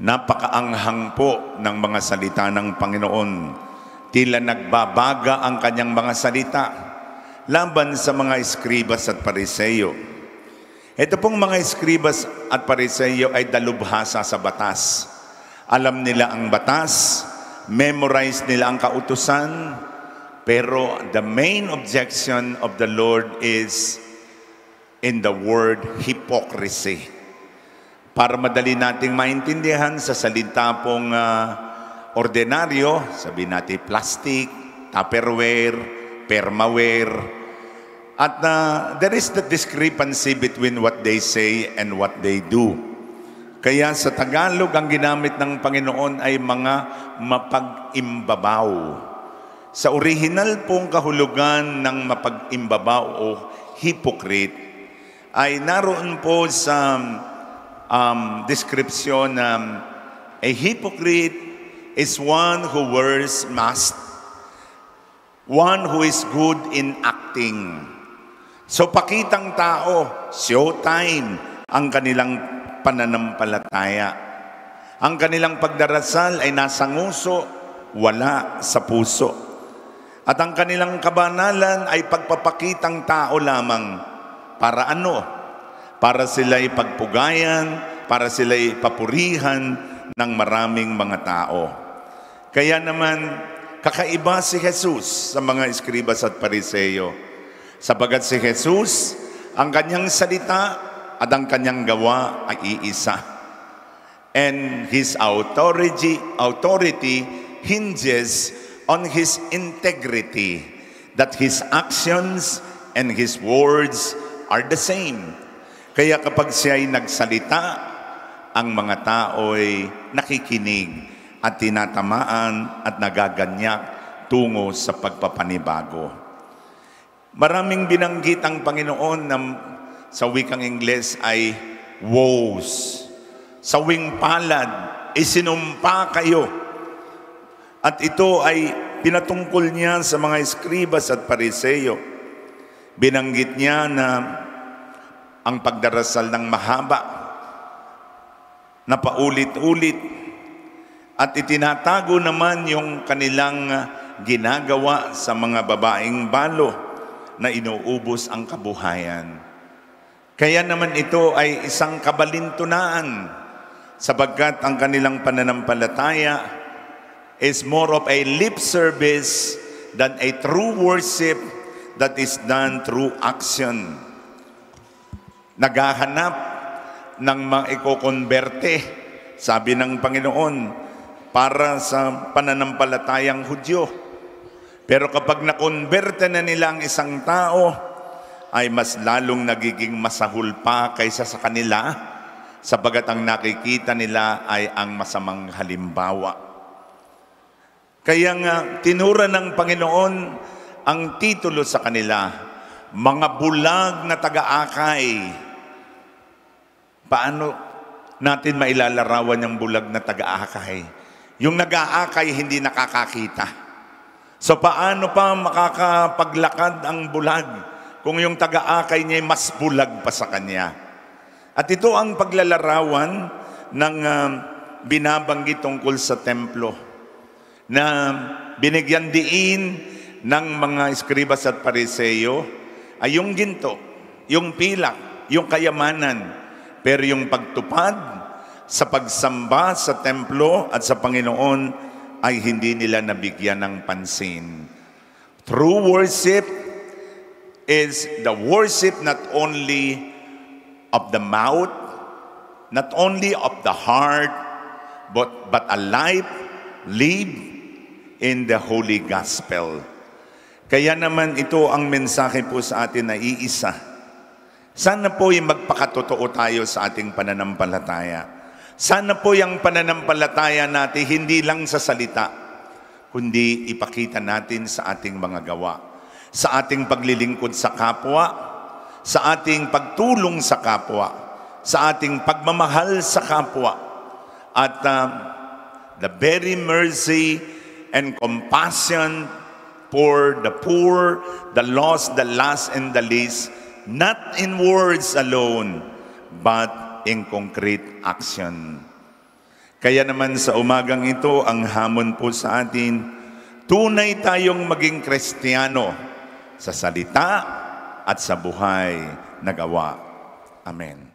Napakaanghang po ng mga salita ng Panginoon. Tila nagbabaga ang kanyang mga salita laban sa mga eskribas at pariseyo. Ito pong mga eskribas at pariseyo ay dalubhasa sa batas. Alam nila ang batas, memorize nila ang kautusan, pero the main objection of the Lord is in the word hypocrisy. Para madali nating maintindihan sa salita pong ordinaryo, sabihin natin plastic, Tupperware, Permaware, at there is the discrepancy between what they say and what they do. Kaya sa Tagalog, ang ginamit ng Panginoon ay mga mapag-imbabaw. Sa original pong kahulugan ng mapag-imbabaw o hypocrite, ay naroon po sa description na a hypocrite is one who wears mask, one who is good in acting. So pakitang tao, showtime ang kanilang pananampalataya. Ang kanilang pagdarasal ay nasa nguso, wala sa puso. At ang kanilang kabanalan ay pagpapakitang tao lamang. Para ano? Para sila'y pagpugayan, para sila'y papurihan ng maraming mga tao. Kaya naman, kakaiba si Jesus sa mga eskribas at pariseyo. Sabagat si Jesus, ang kanyang salita at ang kanyang gawa ay iisa. And His authority hinges on His integrity, that His actions and His words are the same. Kaya kapag siya ay nagsalita, ang mga tao ay nakikinig at tinatamaan at nagaganyak tungo sa pagpapanibago. Maraming binanggit ang Panginoon na sa wikang Ingles ay woes. Sa wing palad, isinumpa kayo. At ito ay pinatungkol niya sa mga eskribas at pariseyo. Binanggit niya na ang pagdarasal ng mahaba, na paulit-ulit, at itinatago naman yung kanilang ginagawa sa mga babaeng balo na inuubos ang kabuhayan. Kaya naman ito ay isang kabalintunaan sapagkat ang kanilang pananampalataya is more of a lip service than a true worship that is done through action. Naghahanap ng maikokonberte, sabi ng Panginoon, para sa pananampalatayang Hudyo. Pero kapag nakonberte na nila ang isang tao, ay mas lalong nagiging masahol pa kaysa sa kanila, sapagat ang nakikita nila ay ang masamang halimbawa. Kaya nga, tinura ng Panginoon ang titulo sa kanila, mga bulag na taga-akay. Paano natin mailalarawan yung bulag na taga-akay? Yung nag-aakay hindi nakakakita. So paano pa makakapaglakad ang bulag kung yung taga-akay niya mas bulag pa sa kanya? At ito ang paglalarawan ng binabanggit tungkol sa templo na binigyan diin ng mga eskribas at pariseyo ay yung ginto, yung pilak, yung kayamanan. Pero yung pagtupad sa pagsamba sa templo at sa Panginoon ay hindi nila nabigyan ng pansin. True worship is the worship not only of the mouth, not only of the heart, but a life lived in the Holy Gospel. Kaya naman ito ang mensahe po sa atin na iisa. Sana po yung magpakatotoo tayo sa ating pananampalataya. Sana po yung pananampalataya natin hindi lang sa salita, kundi ipakita natin sa ating mga gawa, sa ating paglilingkod sa kapwa, sa ating pagtulong sa kapwa, sa ating pagmamahal sa kapwa, at the very mercy and compassion for the poor, the lost, the last, and the least, not in words alone, but in concrete action. Kaya naman sa umagang ito, ang hamon po sa atin, tunay tayong maging Kristiyano sa salita at sa buhay na gawa. Amen.